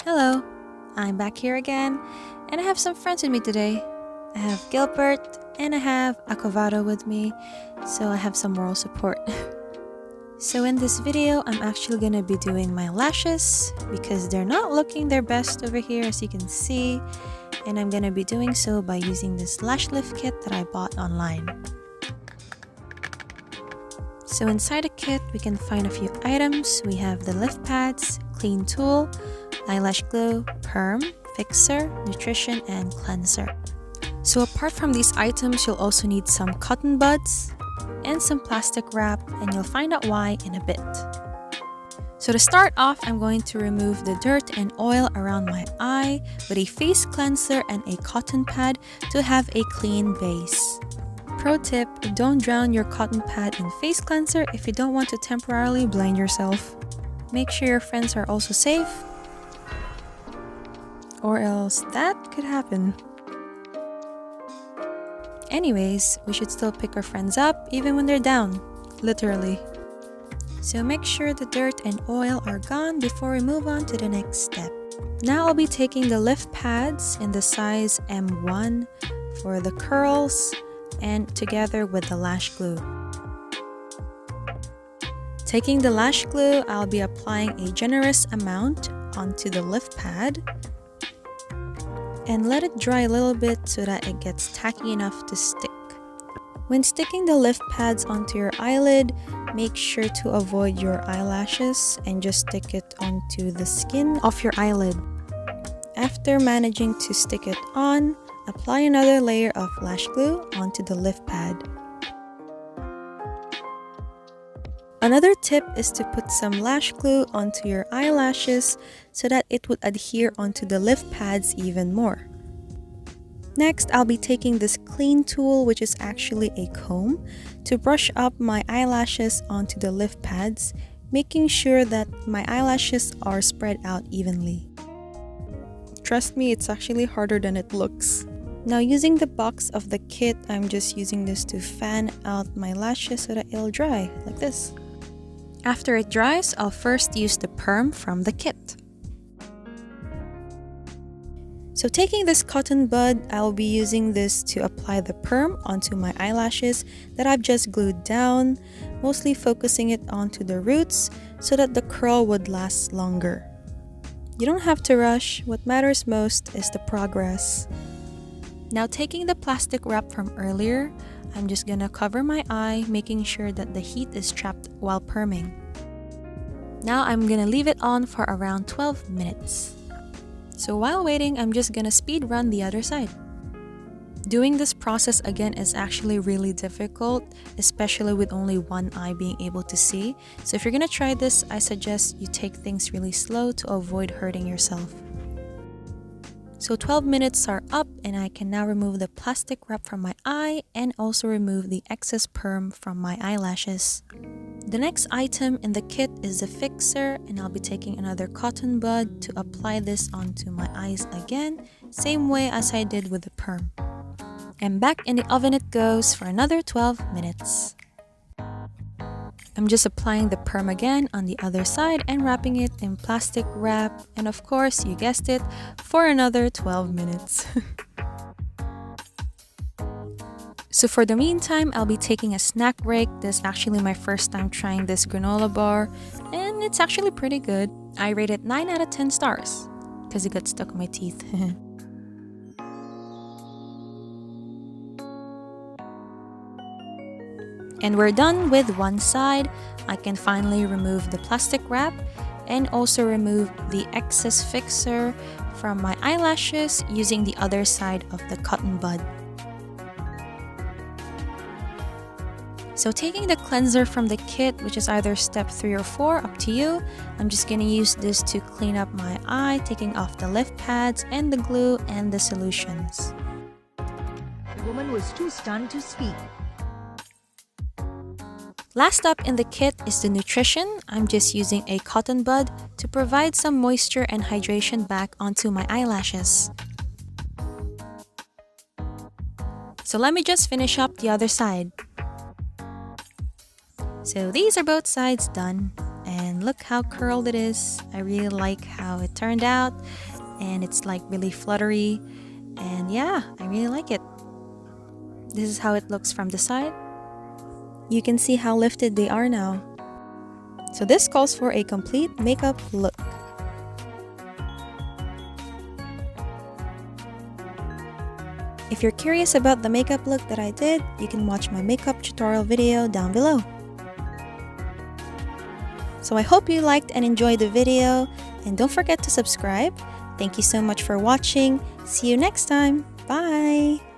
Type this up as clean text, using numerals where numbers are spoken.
Hello, I'm back here again, and I have some friends with me today. I have Gilbert and I have Acovado with me, so I have some moral support. So in this video, I'm actually going to be doing my lashes because they're not looking their best over here, as you can see, and I'm going to be doing so by using this lash lift kit that I bought online. So inside the kit, we can find a few items. We have the lift pads, clean tool, eyelash glue, perm, fixer, nutrition, and cleanser. So apart from these items, you'll also need some cotton buds and some plastic wrap, and you'll find out why in a bit. So to start off, I'm going to remove the dirt and oil around my eye with a face cleanser and a cotton pad to have a clean base. Pro tip, don't drown your cotton pad in face cleanser if you don't want to temporarily blind yourself. Make sure your friends are also safe, or else that could happen. Anyways, we should still pick our friends up even when they're down, literally. So make sure the dirt and oil are gone before we move on to the next step. Now I'll be taking the lift pads in the size M1 for the curls and together with the lash glue. Taking the lash glue, I'll be applying a generous amount onto the lift pad and let it dry a little bit so that it gets tacky enough to stick. When sticking the lift pads onto your eyelid, make sure to avoid your eyelashes and just stick it onto the skin of your eyelid. After managing to stick it on, apply another layer of lash glue onto the lift pad. Another tip is to put some lash glue onto your eyelashes so that it would adhere onto the lift pads even more. Next, I'll be taking this clean tool, which is actually a comb, to brush up my eyelashes onto the lift pads, making sure that my eyelashes are spread out evenly. Trust me, it's actually harder than it looks. Now, using the box of the kit, I'm just using this to fan out my lashes so that it'll dry, like this. After it dries, I'll first use the perm from the kit. So taking this cotton bud, I'll be using this to apply the perm onto my eyelashes that I've just glued down, mostly focusing it onto the roots so that the curl would last longer. You don't have to rush, what matters most is the progress. Now taking the plastic wrap from earlier, I'm just gonna cover my eye, making sure that the heat is trapped while perming. Now I'm gonna leave it on for around 12 minutes. So while waiting, I'm just gonna speed run the other side. Doing this process again is actually really difficult, especially with only one eye being able to see. So if you're gonna try this, I suggest you take things really slow to avoid hurting yourself. So 12 minutes are up, and I can now remove the plastic wrap from my eye and also remove the excess perm from my eyelashes. The next item in the kit is the fixer, and I'll be taking another cotton bud to apply this onto my eyes again, same way as I did with the perm. And back in the oven it goes for another 12 minutes. I'm just applying the perm again on the other side and wrapping it in plastic wrap, and of course, you guessed it, for another 12 minutes. So for the meantime, I'll be taking a snack break. This is actually my first time trying this granola bar, and it's actually pretty good. I rate it 9 out of 10 stars because it got stuck in my teeth. And we're done with one side. I can finally remove the plastic wrap and also remove the excess fixer from my eyelashes using the other side of the cotton bud. So taking the cleanser from the kit, which is either step 3 or 4, up to you, I'm just gonna use this to clean up my eye, taking off the lift pads and the glue and the solutions. The woman was too stunned to speak. Last up in the kit is the nutrition. I'm just using a cotton bud to provide some moisture and hydration back onto my eyelashes. So let me just finish up the other side. So these are both sides done, And look how curled it is. I really like how it turned out, and it's like really fluttery, and yeah, I really like it. This is how it looks from the side. You can see how lifted they are now. So this calls for a complete makeup look. If you're curious about the makeup look that I did, you can watch my makeup tutorial video down below. So I hope you liked and enjoyed the video, and don't forget to subscribe. Thank you so much for watching. See you next time. Bye!